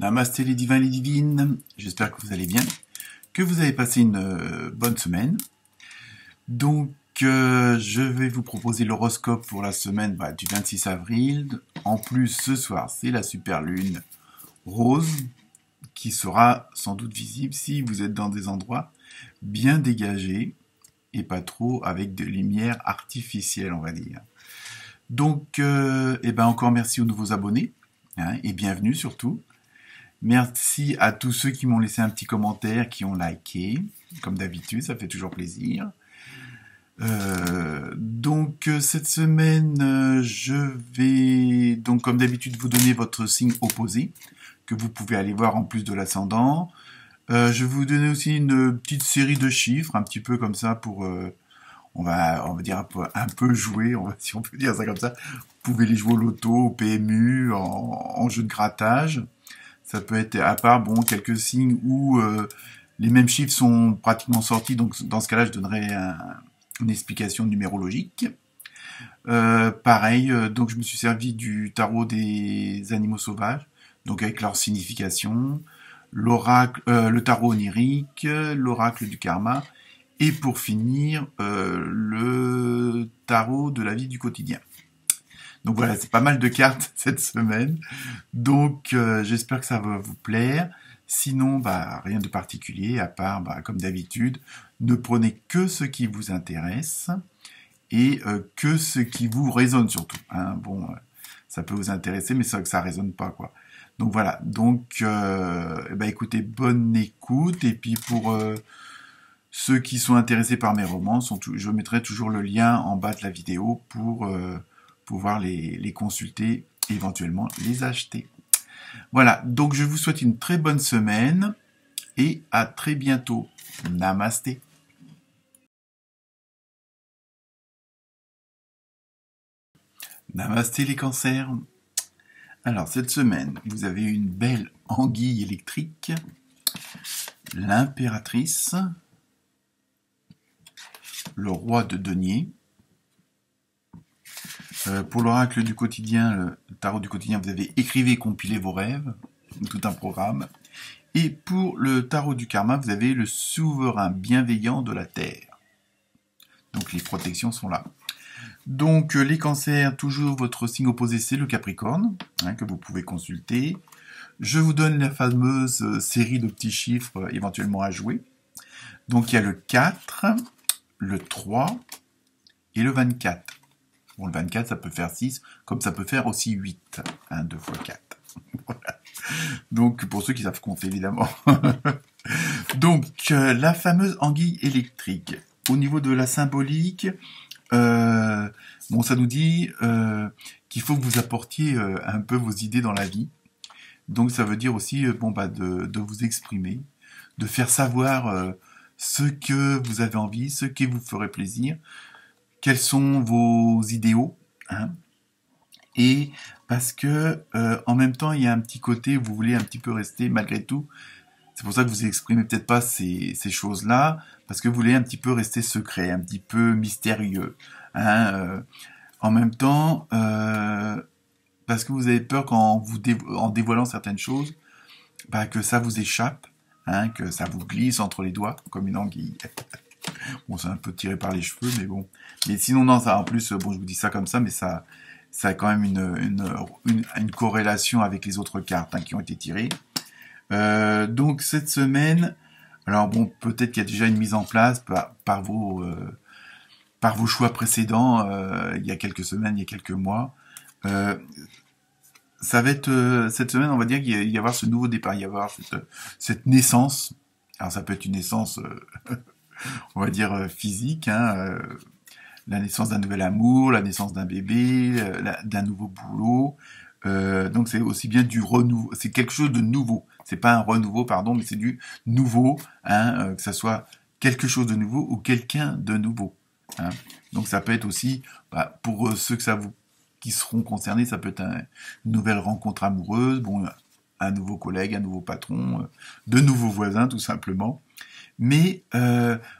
Namasté les divins et les divines, j'espère que vous allez bien, que vous avez passé une bonne semaine. Donc je vais vous proposer l'horoscope pour la semaine du 26 avril. En plus ce soir c'est la super lune rose qui sera sans doute visible si vous êtes dans des endroits bien dégagés et pas trop avec de lumière artificielle on va dire. Donc encore merci aux nouveaux abonnés et bienvenue surtout. Merci à tous ceux qui m'ont laissé un petit commentaire, qui ont liké, comme d'habitude, ça fait toujours plaisir. Cette semaine, je vais donc comme d'habitude vous donner votre signe opposé, que vous pouvez aller voir en plus de l'ascendant. Je vais vous donner aussi une petite série de chiffres, un petit peu comme ça pour, on va dire un peu jouer, si on peut dire ça comme ça. Vous pouvez les jouer au loto, au PMU, en jeu de grattage. Ça peut être, à part, quelques signes où les mêmes chiffres sont pratiquement sortis. Donc, dans ce cas-là, je donnerai une explication numérologique. Pareil, donc je me suis servi du tarot des animaux sauvages, donc avec leur signification, l'oracle, le tarot onirique, l'oracle du karma, et pour finir, le tarot de la vie du quotidien. Donc voilà, c'est pas mal de cartes cette semaine. Donc j'espère que ça va vous plaire. Sinon, rien de particulier, à part, comme d'habitude, ne prenez que ce qui vous intéresse et que ce qui vous résonne surtout. Ça peut vous intéresser, mais c'est vrai que ça résonne pas, quoi. Donc voilà, donc écoutez, bonne écoute. Et puis pour ceux qui sont intéressés par mes romans, je mettrai toujours le lien en bas de la vidéo pour pouvoir les consulter et éventuellement les acheter. Voilà, donc je vous souhaite une très bonne semaine et à très bientôt. Namasté. Namasté les cancers. Alors cette semaine, vous avez une belle anguille électrique, l'impératrice, le roi de denier. Pour l'oracle du quotidien, le tarot du quotidien, vous avez écrivez et compilez vos rêves, tout un programme. Et pour le tarot du karma, vous avez le souverain bienveillant de la terre. Donc les protections sont là. Donc les cancers, toujours votre signe opposé, c'est le capricorne, que vous pouvez consulter. Je vous donne la fameuse série de petits chiffres éventuellement à jouer. Donc il y a le 4, le 3 et le 24. Bon, le 24, ça peut faire 6, comme ça peut faire aussi 8. 2 fois 4. Voilà. Donc, pour ceux qui savent compter, évidemment. Donc, la fameuse anguille électrique. Au niveau de la symbolique, ça nous dit qu'il faut que vous apportiez un peu vos idées dans la vie. Donc, ça veut dire aussi de vous exprimer, de faire savoir ce que vous avez envie, ce qui vous ferait plaisir. Quels sont vos idéaux, et parce que en même temps il y a un petit côté vous voulez un petit peu rester malgré tout, c'est pour ça que vous exprimez peut-être pas ces choses-là, parce que vous voulez un petit peu rester secret, un petit peu mystérieux, en même temps parce que vous avez peur qu'en en dévoilant certaines choses, que ça vous échappe, que ça vous glisse entre les doigts comme une anguille. Bon, c'est un peu tiré par les cheveux, mais bon. Mais sinon, non, ça, en plus, je vous dis ça comme ça, mais ça a quand même une corrélation avec les autres cartes qui ont été tirées. Donc, cette semaine, alors peut-être qu'il y a déjà une mise en place par vos choix précédents, il y a quelques semaines, il y a quelques mois. Ça va être, cette semaine, on va dire qu'il va y avoir ce nouveau départ, il va y avoir cette naissance. Alors, ça peut être une naissance... on va dire physique, la naissance d'un nouvel amour, la naissance d'un bébé, d'un nouveau boulot. Donc c'est aussi bien du renouveau, c'est quelque chose de nouveau. C'est pas un renouveau, pardon, mais c'est du nouveau, que ça soit quelque chose de nouveau ou quelqu'un de nouveau. Donc ça peut être aussi, pour ceux qui seront concernés, ça peut être une nouvelle rencontre amoureuse, un nouveau collègue, un nouveau patron, de nouveaux voisins, tout simplement. Mais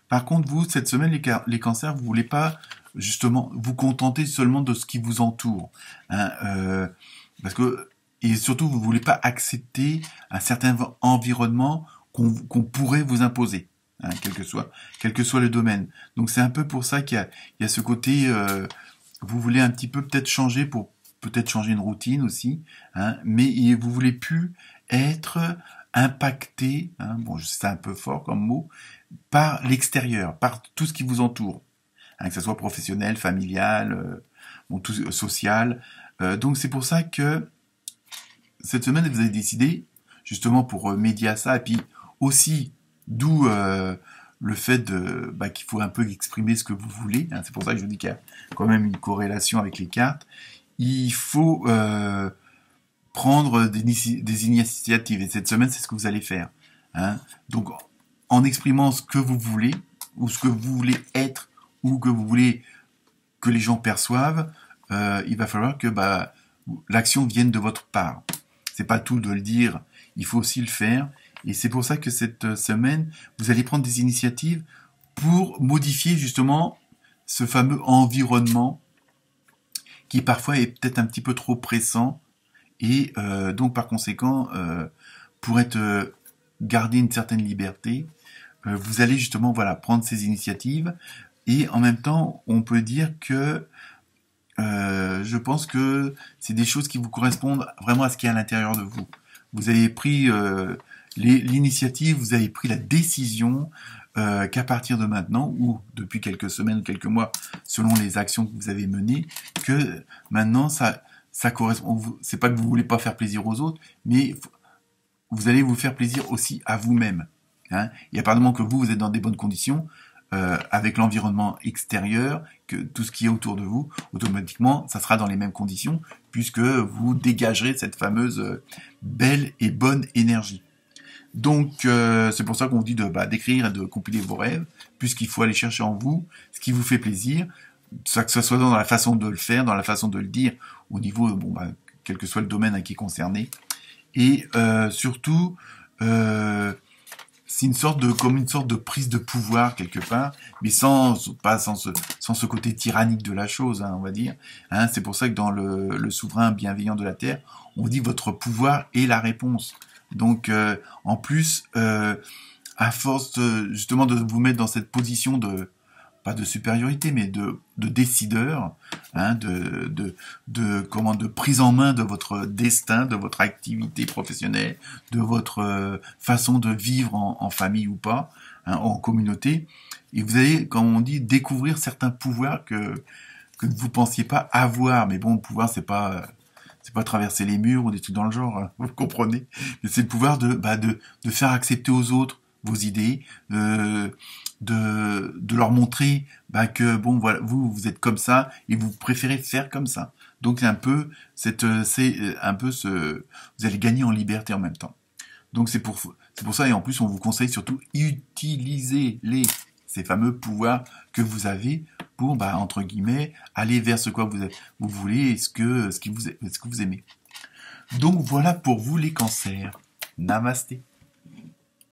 par contre, vous, cette semaine, les cancers, vous voulez pas justement vous contenter seulement de ce qui vous entoure, parce que et surtout, vous voulez pas accepter un certain environnement qu'on pourrait vous imposer, hein, quel que soit le domaine. Donc c'est un peu pour ça qu'il y a ce côté, vous voulez un petit peu peut-être changer pour peut-être changer une routine aussi, hein, mais vous voulez plus être impacté, hein, bon, c'est un peu fort comme mot, par l'extérieur, par tout ce qui vous entoure, hein, que ce soit professionnel, familial, bon, tout, social. Donc c'est pour ça que cette semaine, vous avez décidé, justement pour remédier à ça, et puis aussi, d'où le fait qu'il faut un peu exprimer ce que vous voulez, hein, c'est pour ça que je vous dis qu'il y a quand même une corrélation avec les cartes, il faut prendre des initiatives, et cette semaine, c'est ce que vous allez faire. Hein. Donc, en exprimant ce que vous voulez, ou ce que vous voulez être, ou que vous voulez que les gens perçoivent, il va falloir que l'action vienne de votre part. C'est pas tout de le dire, il faut aussi le faire. Et c'est pour ça que cette semaine, vous allez prendre des initiatives pour modifier justement ce fameux environnement qui parfois est peut-être un petit peu trop pressant et donc par conséquent, pour être garder une certaine liberté, vous allez justement prendre ces initiatives et en même temps, on peut dire que je pense que c'est des choses qui vous correspondent vraiment à ce qui est à l'intérieur de vous. Vous avez pris l'initiative, vous avez pris la décision qu'à partir de maintenant, ou depuis quelques semaines ou quelques mois, selon les actions que vous avez menées, que maintenant ça correspond. C'est pas que vous voulez pas faire plaisir aux autres, mais vous allez vous faire plaisir aussi à vous-même. Hein. Et à partir du moment que vous êtes dans des bonnes conditions, avec l'environnement extérieur, que tout ce qui est autour de vous, automatiquement, ça sera dans les mêmes conditions, puisque vous dégagerez cette fameuse belle et bonne énergie. Donc, c'est pour ça qu'on vous dit d'écrire et de compiler vos rêves, puisqu'il faut aller chercher en vous ce qui vous fait plaisir, que ce soit dans la façon de le faire, dans la façon de le dire, au niveau, quel que soit le domaine qui est concerné. Et surtout, c'est comme une sorte de prise de pouvoir quelque part, mais sans ce côté tyrannique de la chose, hein, on va dire. Hein, c'est pour ça que dans le souverain bienveillant de la Terre, on dit votre pouvoir est la réponse. Donc, en plus, à force justement de vous mettre dans cette position pas de supériorité, mais de décideur, hein, de prise en main de votre destin, de votre activité professionnelle, de votre façon de vivre en famille ou pas, hein, en communauté. Et vous allez, comme on dit, découvrir certains pouvoirs que vous pensiez pas avoir. Mais bon, le pouvoir, c'est pas traverser les murs ou des trucs dans le genre, hein, vous comprenez. Mais c'est le pouvoir de faire accepter aux autres vos idées, de leur montrer que bon voilà, vous êtes comme ça et vous préférez faire comme ça. Donc c'est un peu vous allez gagner en liberté en même temps. Donc c'est pour ça, et en plus on vous conseille surtout utiliser ces fameux pouvoirs que vous avez pour entre guillemets aller vers ce que vous voulez et ce que vous aimez. Donc voilà pour vous les cancers. Namasté.